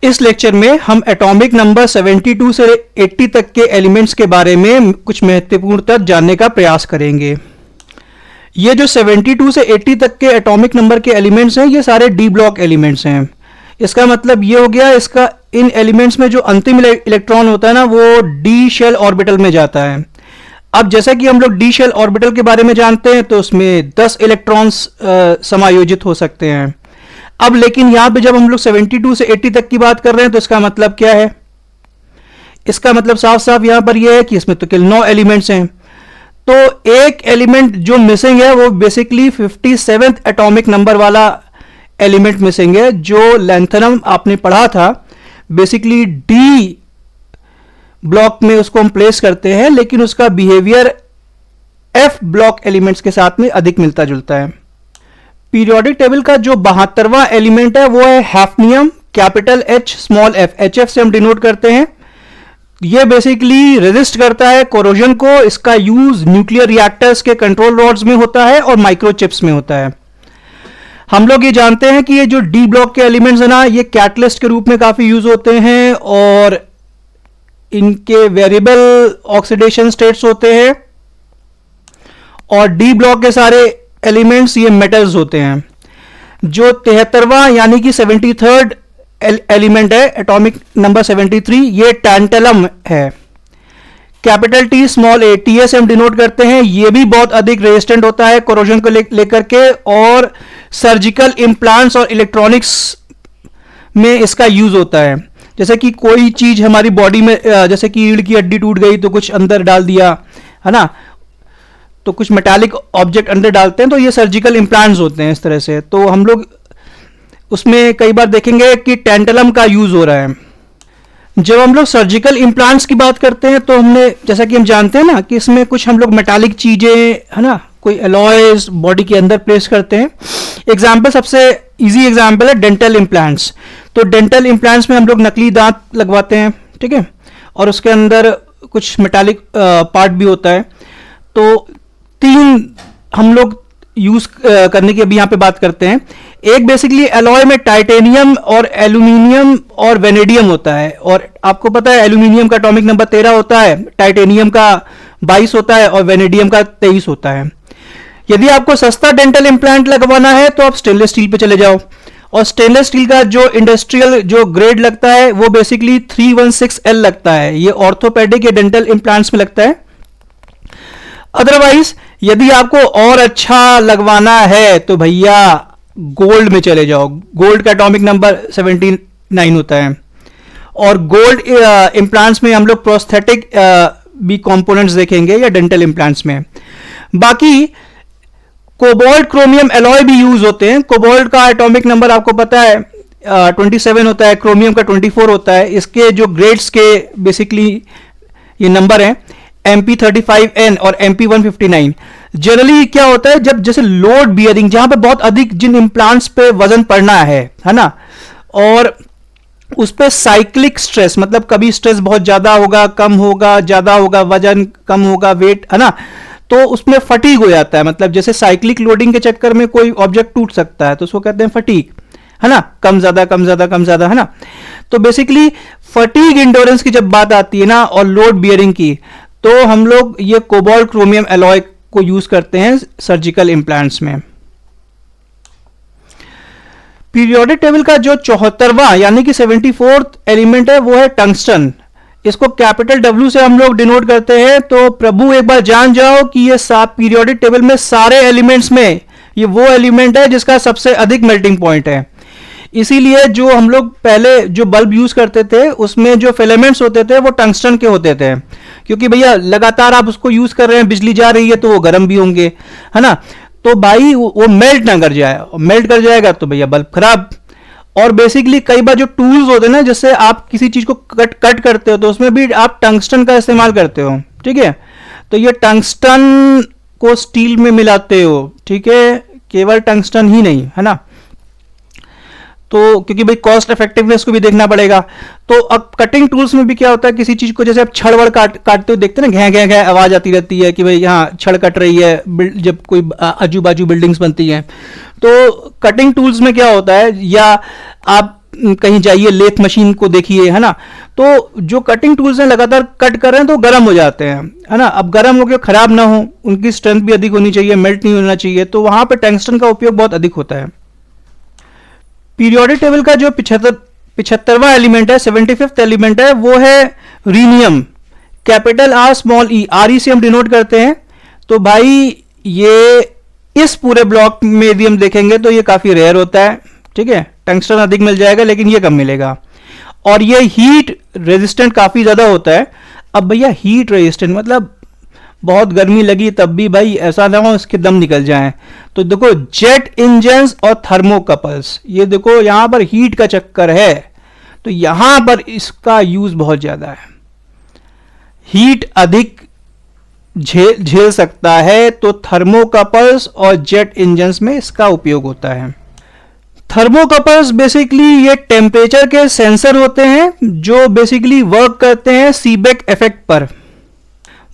इस लेक्चर में हम एटॉमिक नंबर 72 से 80 तक के एलिमेंट्स के बारे में कुछ महत्वपूर्ण तथ्य जानने का प्रयास करेंगे। ये जो 72 से 80 तक के एटॉमिक नंबर के एलिमेंट्स हैं, ये सारे डी ब्लॉक एलिमेंट्स हैं। इसका मतलब ये हो गया, इसका इन एलिमेंट्स में जो अंतिम इलेक्ट्रॉन होता है ना, वो डी शेल ऑर्बिटल में जाता है। अब जैसा कि हम लोग डी शेल ऑर्बिटल के बारे में जानते हैं, तो उसमें 10 इलेक्ट्रॉन्स समायोजित हो सकते हैं। अब लेकिन यहां पे जब हम लोग 72 से 80 तक की बात कर रहे हैं, तो इसका मतलब क्या है? इसका मतलब साफ साफ यहां पर यह है कि इसमें तो केवल 9 एलिमेंट्स हैं। तो एक एलिमेंट जो मिसिंग है वो बेसिकली 57th एटॉमिक नंबर वाला एलिमेंट मिसिंग है, जो लैंथनम आपने पढ़ा था। बेसिकली डी ब्लॉक में उसको हम प्लेस करते हैं, लेकिन उसका बिहेवियर एफ ब्लॉक एलिमेंट्स के साथ में अधिक मिलता जुलता है। पीरियोडिक टेबल का जो 72वां एलिमेंट है वो है hafnium, capital H small F, H से हम डिनोट करते हैं। ये बेसिकली रेजिस्ट करता है कोरोजन को। इसका यूज न्यूक्लियर रिएक्टर्स के कंट्रोल रॉड्स में होता है और माइक्रोचिप्स में होता है। हम लोग ये जानते हैं कि ये जो डी ब्लॉक के एलिमेंट्स है ना, ये कैटलिस्ट के रूप में काफी यूज होते हैं और इनके वेरिएबल ऑक्सीडेशन स्टेट्स होते हैं। और डी ब्लॉक के सारे एलिमेंट्स ये मेटल्स होते हैं। जो 73वां यानी कि 73rd एलिमेंट है, एटॉमिक नंबर 73, ये टैंटलम है। कैपिटल टी स्मॉल ए, टी से हम डिनोट करते हैं। ये भी बहुत अधिक रेजिस्टेंट होता है कोरोजन को लेकर के, और सर्जिकल इम्प्लांट्स और इलेक्ट्रॉनिक्स में इसका यूज होता है। जैसे कि कोई चीज हमारी बॉडी में, जैसे कि रीढ़ की हड्डी टूट गई तो कुछ अंदर डाल दिया है ना, तो कुछ मेटालिक ऑब्जेक्ट अंदर डालते हैं, तो ये सर्जिकल इम्प्लांट्स होते हैं इस तरह से। तो हम लोग उसमें कई बार देखेंगे कि टैंटलम का यूज हो रहा है। जब हम लोग सर्जिकल इम्प्लांट्स की बात करते हैं, तो हमने जैसा कि हम जानते हैं ना कि इसमें कुछ हम लोग मेटालिक चीजें है ना, कोई एलॉयज बॉडी के अंदर प्लेस करते हैं। एग्जाम्पल, सबसे इजी एग्जाम्पल है डेंटल इम्प्लांट्स। तो डेंटल इम्प्लांट्स में हम लोग नकली दांत लगवाते हैं, ठीक है, और उसके अंदर कुछ मेटालिक पार्ट भी होता है। तो 3 हम लोग यूज करने की अभी यहां पे बात करते हैं। एक बेसिकली एलॉय में टाइटेनियम और एल्यूमिनियम और वेनेडियम होता है। और आपको पता है एल्यूमिनियम का एटॉमिक नंबर 13 होता है, टाइटेनियम का 22 होता है और वेनेडियम का 23 होता है। यदि आपको सस्ता डेंटल इम्प्लांट लगवाना है तो आप स्टेनलेस स्टील पे चले जाओ, और स्टेनलेस स्टील का जो इंडस्ट्रियल जो ग्रेड लगता है वो बेसिकली 316L लगता है। ये ऑर्थोपेडिक या डेंटल इम्प्लांट्स में लगता है। अदरवाइज यदि आपको और अच्छा लगवाना है तो भैया गोल्ड में चले जाओ। गोल्ड का एटॉमिक नंबर 79 होता है, और गोल्ड इम्प्लांट्स में हम लोग प्रोस्थेटिक भी कंपोनेंट्स देखेंगे या डेंटल इम्प्लांट्स में। बाकी कोबाल्ट क्रोमियम एलॉय भी यूज होते हैं। कोबाल्ट का एटॉमिक नंबर आपको पता है 27 होता है, क्रोमियम का 24 होता है। इसके जो ग्रेड्स के बेसिकली ये नंबर हैं MP35N और MP159। जनरली क्या होता है, जब जैसे लोड बियरिंग, जहां पे बहुत अधिक जिन इम्प्लांट्स पे वजन पड़ना है ना, और उस पे साइक्लिक स्ट्रेस, मतलब कभी स्ट्रेस बहुत ज्यादा होगा, कम होगा, ज्यादा होगा, वजन कम होगा, वेट है ना, तो उसमें फटीग हो जाता है। मतलब जैसे साइक्लिक लोडिंग के चक्कर में कोई ऑब्जेक्ट टूट सकता है, तो उसको कहते हैं फटीग, है ना, कम ज्यादा कम ज्यादा कम ज्यादा, है ना। तो बेसिकली फटीग इंडोरेंस की जब बात आती है ना, और लोड बियरिंग की, तो हम लोग ये कोबाल्ट क्रोमियम एलॉय को यूज करते हैं सर्जिकल इम्प्लांट्स में। पीरियोडिक टेबल का जो 74वां यानी कि 74th एलिमेंट है वो है टंगस्टन। इसको कैपिटल W से हम लोग डिनोट करते हैं। तो प्रभु एक बार जान जाओ कि ये पीरियोडिक टेबल में सारे एलिमेंट्स में ये वो एलिमेंट है जिसका सबसे अधिक मेल्टिंग पॉइंट है। इसीलिए जो हम लोग पहले जो बल्ब यूज करते थे उसमें जो फिलामेंट्स होते थे वो टंगस्टन के होते थे, क्योंकि भैया लगातार आप उसको यूज कर रहे हैं, बिजली जा रही है तो वो गर्म भी होंगे, है ना। तो भाई वो मेल्ट ना कर जाए, मेल्ट कर जाएगा तो भैया बल्ब खराब। और बेसिकली कई बार जो टूल्स होते हैं ना, जैसे आप किसी चीज को कट करते हो तो उसमें भी आप टंगस्टन का इस्तेमाल करते हो, ठीक है। तो ये टंगस्टन को स्टील में मिलाते हो, ठीक है, केवल टंगस्टन ही नहीं, है ना। तो क्योंकि भाई कॉस्ट इफेक्टिवनेस को भी देखना पड़ेगा। तो अब कटिंग टूल्स में भी क्या होता है, किसी चीज को जैसे आप छड़ काटते हो देखते हैं ना, घै घै घै आवाज आती रहती है कि भाई यहाँ छड़ कट रही है, जब कोई आजू बाजू बिल्डिंग्स बनती हैं। तो कटिंग टूल्स में क्या होता है, या आप कहीं जाइए, लेथ मशीन को देखिए, है ना, तो जो कटिंग टूल्स हैं लगातार कट कर रहे हैं तो गर्म हो जाते हैं, है ना। अब गर्म होकर खराब ना हो, उनकी स्ट्रेंथ भी अधिक होनी चाहिए, मेल्ट नहीं होना चाहिए, तो वहां पे टंगस्टन का उपयोग बहुत अधिक होता है। पीरियोडिक टेबल का जो 75वां एलिमेंट है, 75th एलिमेंट है, वो है रीनियम, कैपिटल आर स्मॉल ई, आर ई से हम डिनोट करते हैं। तो भाई ये इस पूरे ब्लॉक में यदि हम देखेंगे तो ये काफी रेयर होता है, ठीक है। टंगस्टन अधिक मिल जाएगा लेकिन ये कम मिलेगा, और ये हीट रेजिस्टेंट काफी ज्यादा होता है। अब भैया हीट रेजिस्टेंट मतलब बहुत गर्मी लगी तब भी भाई ऐसा ना हो इसके दम निकल जाएं। तो देखो जेट इंजन्स और थर्मोकपल्स, ये देखो यहां पर हीट का चक्कर है, तो यहां पर इसका यूज बहुत ज्यादा है, हीट अधिक झेल सकता है, तो थर्मोकपल्स और जेट इंजन्स में इसका उपयोग होता है। थर्मोकपल्स बेसिकली ये टेम्परेचर के सेंसर होते हैं जो बेसिकली वर्क करते हैं सीबेक इफेक्ट पर।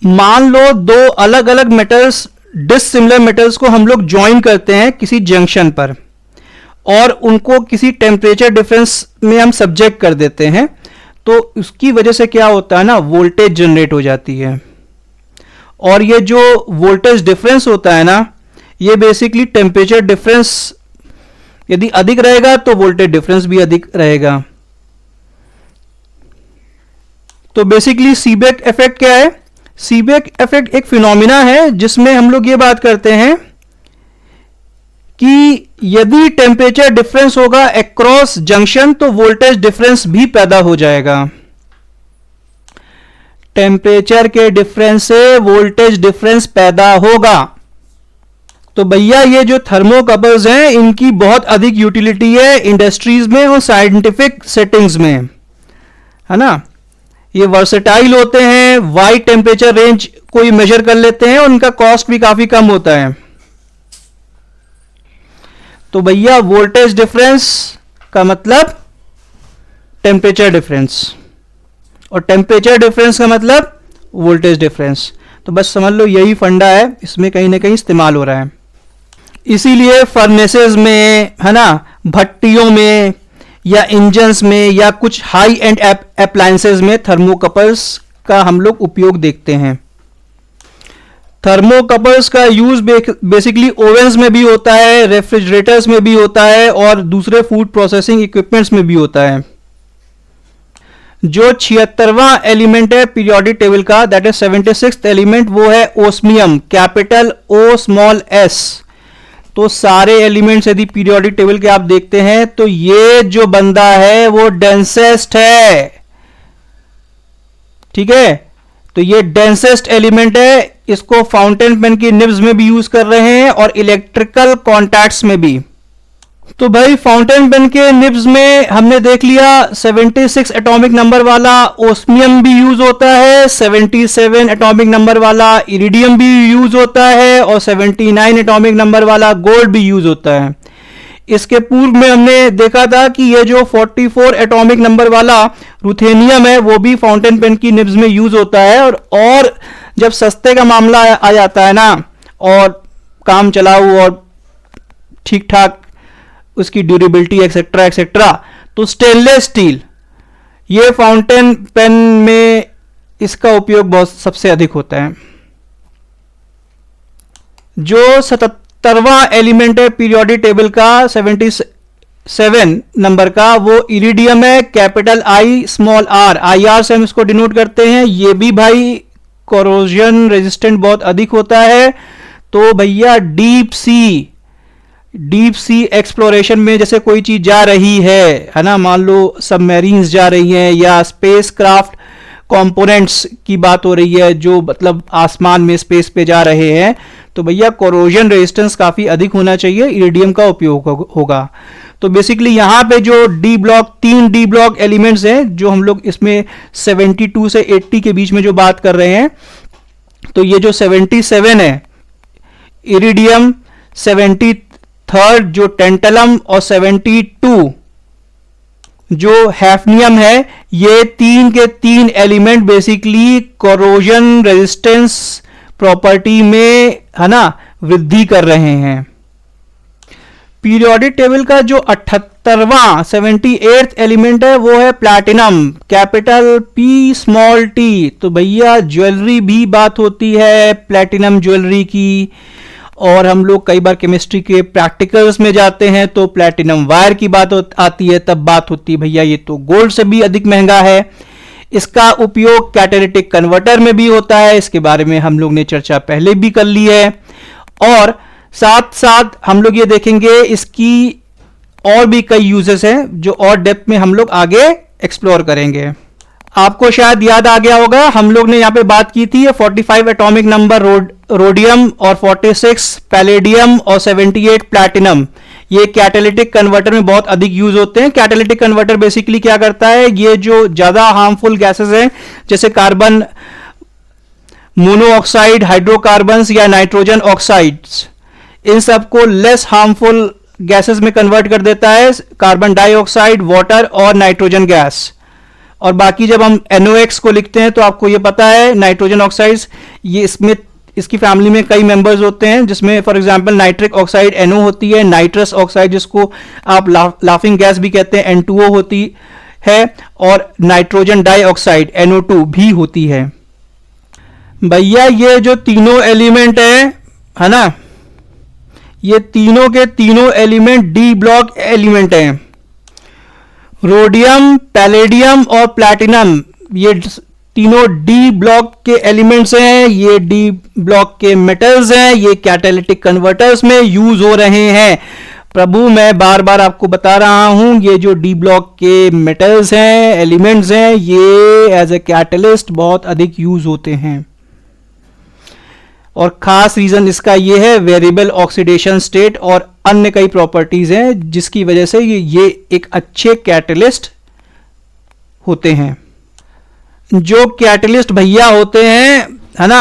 मान लो दो अलग अलग मेटल्स, डिसिमिलर मेटल्स को हम लोग ज्वाइन करते हैं किसी जंक्शन पर, और उनको किसी टेम्परेचर डिफरेंस में हम सब्जेक्ट कर देते हैं, तो उसकी वजह से क्या होता है ना, वोल्टेज जनरेट हो जाती है। और ये जो वोल्टेज डिफरेंस होता है ना, ये बेसिकली टेम्परेचर डिफरेंस यदि अधिक रहेगा तो वोल्टेज डिफरेंस भी अधिक रहेगा। तो बेसिकली सीबेक इफेक्ट क्या है? सीबेक इफेक्ट एक फिनोमिना है जिसमें हम लोग ये बात करते हैं कि यदि टेम्परेचर डिफरेंस होगा अक्रॉस जंक्शन तो वोल्टेज डिफरेंस भी पैदा हो जाएगा। टेम्परेचर के डिफरेंस से वोल्टेज डिफरेंस पैदा होगा। तो भैया ये जो थर्मोकपल्स हैं इनकी बहुत अधिक यूटिलिटी है इंडस्ट्रीज में और साइंटिफिक सेटिंग्स में, है ना। ये वर्सेटाइल होते हैं, वाइड टेम्परेचर रेंज को ये मेजर कर लेते हैं और उनका कॉस्ट भी काफी कम होता है। तो भैया वोल्टेज डिफरेंस का मतलब टेम्परेचर डिफरेंस, और टेम्परेचर डिफरेंस का मतलब वोल्टेज डिफरेंस। तो बस समझ लो यही फंडा है, इसमें कहीं ना कहीं इस्तेमाल हो रहा है। इसीलिए फर्नेसेस में, है ना, भट्टियों में या इंजन्स में या कुछ हाई एंड अप्लायंसेस में थर्मोकपल्स का हम लोग उपयोग देखते हैं। थर्मोकपल्स का यूज बेसिकली ओवन्स में भी होता है, रेफ्रिजरेटर्स में भी होता है और दूसरे फूड प्रोसेसिंग इक्विपमेंट्स में भी होता है। जो 76वां एलिमेंट है पीरियोडिक टेबल का, दैट इज 76th एलिमेंट, वो है ओस्मियम, कैपिटल ओ स्मॉल एस। तो सारे एलिमेंट्स यदि पीरियोडिक टेबल के आप देखते हैं तो ये जो बंदा है वो डेंसेस्ट है, ठीक है। तो ये डेंसेस्ट एलिमेंट है, इसको फाउंटेन पेन की निब्स में भी यूज कर रहे हैं और इलेक्ट्रिकल कॉन्टैक्ट्स में भी। तो भाई फाउंटेन पेन के निब्स में हमने देख लिया 76 एटॉमिक नंबर वाला ओस्मियम भी यूज होता है, 77 एटॉमिक नंबर वाला इरिडियम भी यूज होता है और 79 एटॉमिक नंबर वाला गोल्ड भी यूज होता है। इसके पूर्व में हमने देखा था कि ये जो 44 एटॉमिक नंबर वाला रुथेनियम है वो भी फाउंटेन पेन की निब्स में यूज होता है। और जब सस्ते का मामला आ जाता है ना और काम चलाऊ और ठीक ठाक उसकी ड्यूरेबिलिटी एक्सेट्रा एक्सेट्रा, तो स्टेनलेस स्टील, ये फाउंटेन पेन में इसका उपयोग बहुत सबसे अधिक होता है। जो 77वां एलिमेंट है पीरियोडिक टेबल का 77 नंबर का, वो इरिडियम है, capital I small R, I R से हम इसको डिनोट करते हैं। ये भी भाई कोरोजन रेजिस्टेंट बहुत अधिक होता है। तो भैया डीप सी एक्सप्लोरेशन में जैसे कोई चीज जा रही है ना, मान लो सबमरीन्स जा रही हैं या स्पेस क्राफ्ट कंपोनेंट्स की बात हो रही है जो मतलब आसमान में स्पेस पे जा रहे हैं, तो भैया कोरोजन रेजिस्टेंस काफी अधिक होना चाहिए, इरिडियम का उपयोग होगा। तो बेसिकली यहां पे जो D block 3 D block elements हैं जो हम लोग इसमें 72 से 80 के बीच में जो बात कर रहे हैं, तो ये जो 77 है इरिडियम, 73 जो टेंटलम और 72 जो हैफनियम है, ये 3 के 3 element basically corrosion resistance property में, है ना, वृद्धि कर रहे हैं। पीरियोडिक टेबल का जो 78वां 78th एलिमेंट है वो है platinum, capital P small T. तो भैया ज्वेलरी भी बात होती है प्लैटिनम ज्वेलरी की, और हम लोग कई बार केमिस्ट्री के प्रैक्टिकल्स में जाते हैं तो प्लैटिनम वायर की बात आती है, तब बात होती है भैया ये तो गोल्ड से भी अधिक महंगा है। इसका उपयोग कैटालिटिक कन्वर्टर में भी होता है, इसके बारे में हम लोग ने चर्चा पहले भी कर ली है। और साथ साथ हम लोग ये देखेंगे इसकी और भी कई यूजेस हैं जो और डेप्थ में हम लोग आगे एक्सप्लोर करेंगे। आपको शायद याद आ गया होगा, हम लोग ने यहां पे बात की थी 45 एटॉमिक नंबर रोडियम और 46 पैलेडियम और 78 प्लैटिनम, ये कैटालिटिक कन्वर्टर में बहुत अधिक यूज होते हैं। कैटालिटिक कन्वर्टर बेसिकली क्या करता है, ये जो ज्यादा हार्मफुल गैसेस हैं जैसे कार्बन मोनोऑक्साइड, हाइड्रोकार्बन्स या नाइट्रोजन ऑक्साइड्स, इन सबको लेस हार्मफुल गैसेस में कन्वर्ट कर देता है, कार्बन डाइऑक्साइड, वाटर और नाइट्रोजन गैस। और बाकी जब हम NOx को लिखते हैं तो आपको ये पता है नाइट्रोजन ऑक्साइड्स, ये इसमें इसकी फैमिली में कई मेंबर्स होते हैं, जिसमें for example nitric oxide NO होती है, नाइट्रस ऑक्साइड जिसको आप लाफिंग गैस भी कहते हैं N2O होती है, और नाइट्रोजन डाइऑक्साइड NO2 भी होती है। भैया ये जो तीनों एलिमेंट है ना, ये तीनों के तीनों एलिमेंट डी ब्लॉक एलिमेंट हैं। रोडियम, पैलेडियम और प्लैटिनम ये तीनों डी ब्लॉक के एलिमेंट्स हैं, ये डी ब्लॉक के मेटल्स हैं, ये कैटालिटिक कन्वर्टर्स में यूज हो रहे हैं। प्रभु मैं बार बार आपको बता रहा हूं, ये जो डी ब्लॉक के मेटल्स हैं, एलिमेंट्स हैं, ये एज ए कैटलिस्ट बहुत अधिक यूज होते हैं। और खास रीजन इसका ये है वेरिएबल ऑक्सीडेशन स्टेट और अन्य कई प्रॉपर्टीज हैं जिसकी वजह से ये एक अच्छे कैटलिस्ट होते हैं। जो कैटलिस्ट भैया होते हैं है ना,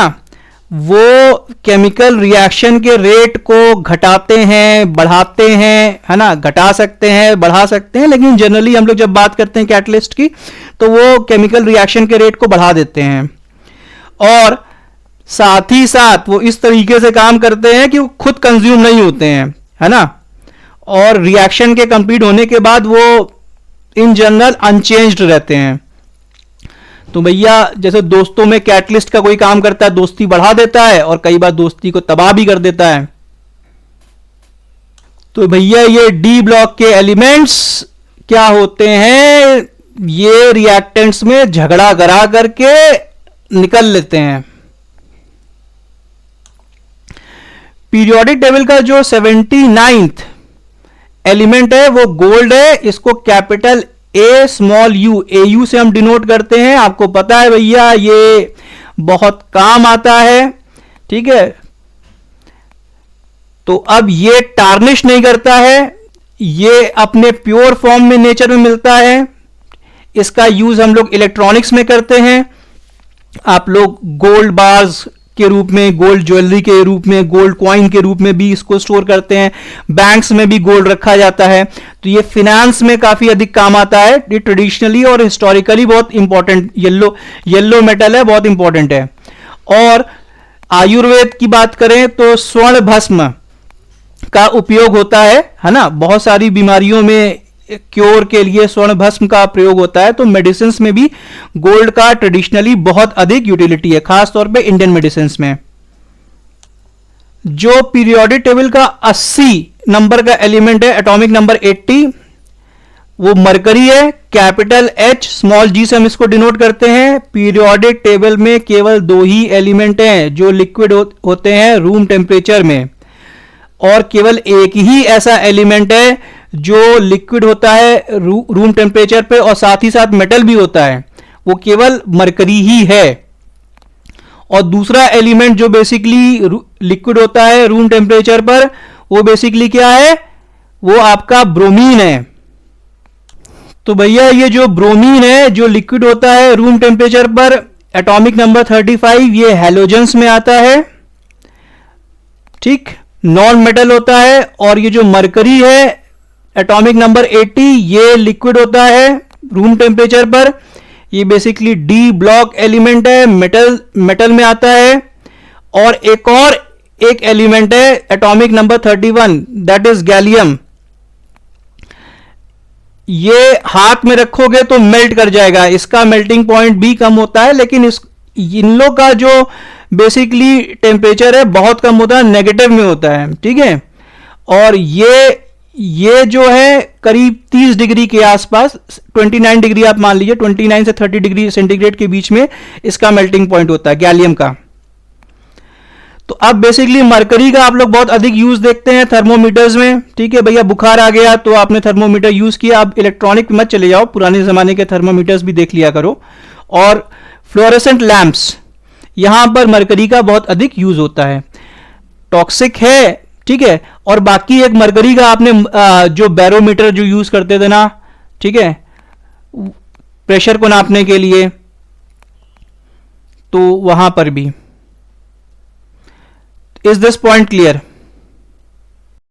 वो केमिकल रिएक्शन के रेट को घटाते हैं, बढ़ाते हैं, है ना, घटा सकते हैं, बढ़ा सकते हैं, लेकिन जनरली हम लोग जब बात करते हैं कैटलिस्ट की तो वो केमिकल रिएक्शन के रेट को बढ़ा देते हैं। और साथ ही साथ वो इस तरीके से काम करते हैं कि वो खुद कंज्यूम नहीं होते हैं, है ना, और रिएक्शन के कंप्लीट होने के बाद वो इन जनरल अनचेंज्ड रहते हैं। तो भैया जैसे दोस्तों में कैटलिस्ट का कोई काम करता है, दोस्ती बढ़ा देता है और कई बार दोस्ती को तबाह भी कर देता है। तो भैया ये डी ब्लॉक के एलिमेंट्स क्या होते हैं, ये रिएक्टेंट्स में झगड़ा करा करके निकल लेते हैं। पीरियोडिक टेबल का जो 79th एलिमेंट है वो गोल्ड है, इसको capital A small you AU से हम डिनोट करते हैं। आपको पता है भैया ये बहुत काम आता है, ठीक है। तो अब ये टार्निश नहीं करता है, ये अपने प्योर फॉर्म में नेचर में मिलता है। इसका यूज हम लोग इलेक्ट्रॉनिक्स में करते हैं। आप लोग गोल्ड बार्स के रूप में, गोल्ड ज्वेलरी के रूप में, गोल्ड कॉइन के रूप में भी इसको स्टोर करते हैं। बैंक्स में भी गोल्ड रखा जाता है। तो ये फिनेंस में काफी अधिक काम आता है। ये ट्रेडिशनली और हिस्टोरिकली बहुत इंपॉर्टेंट येलो मेटल है, बहुत इंपॉर्टेंट है। और आयुर्वेद की बात करें तो स्वर्ण भस्म का उपयोग होता है ना, बहुत सारी बीमारियों में क्योर के लिए स्वर्ण भस्म का प्रयोग होता है। तो मेडिसिन में भी गोल्ड का ट्रेडिशनली बहुत अधिक यूटिलिटी है, खास तौर पे इंडियन मेडिसिन में। जो पीरियोडिक टेबल का 80 नंबर का एलिमेंट है, एटॉमिक नंबर 80, वो मरकरी है। कैपिटल H स्मॉल g से हम इसको डिनोट करते हैं। पीरियोडिक टेबल में केवल 2 ही एलिमेंट हैं जो लिक्विड होते हैं रूम टेम्परेचर में, और केवल एक ही ऐसा एलिमेंट है जो लिक्विड होता है रूम टेम्परेचर पे और साथ ही साथ मेटल भी होता है, वो केवल मरकरी ही है। और दूसरा एलिमेंट जो बेसिकली लिक्विड होता है रूम टेम्परेचर पर, वो बेसिकली क्या है, वो आपका ब्रोमीन है। तो भैया ये जो ब्रोमीन है जो लिक्विड होता है रूम टेम्परेचर पर, एटॉमिक नंबर 35, ये हैलोजेंस में आता है, ठीक, नॉन मेटल होता है। और ये जो मरकरी है एटॉमिक नंबर 80, ये लिक्विड होता है रूम टेम्परेचर पर, ये बेसिकली डी ब्लॉक एलिमेंट है, मेटल में आता है। और एक एलिमेंट है atomic number 31, that is gallium. ये हाथ में रखोगे तो मेल्ट कर जाएगा, इसका मेल्टिंग पॉइंट भी कम होता है, लेकिन इन लोग का जो बेसिकली टेम्परेचर है बहुत कम होता है, नेगेटिव में होता है, ठीक है। और ये जो है करीब 30 डिग्री के आसपास, 29 डिग्री आप मान लीजिए, 29 से 30 डिग्री सेंटीग्रेड के बीच में इसका मेल्टिंग पॉइंट होता है गैलियम का। तो अब बेसिकली मरकरी का आप लोग बहुत अधिक यूज देखते हैं थर्मोमीटर्स में, ठीक है भैया। बुखार आ गया तो आपने थर्मोमीटर यूज किया, अब इलेक्ट्रॉनिक मत चले जाओ, पुराने जमाने के थर्मोमीटर्स भी देख लिया करो। और फ्लोरेसेंट लैंप्स, यहां पर मरकरी का बहुत अधिक यूज होता है, टॉक्सिक है, ठीक है। और बाकी एक मरकरी का आपने जो बैरोमीटर जो यूज करते थे ना, ठीक है, प्रेशर को नापने के लिए, तो वहां पर भी। Is this point clear?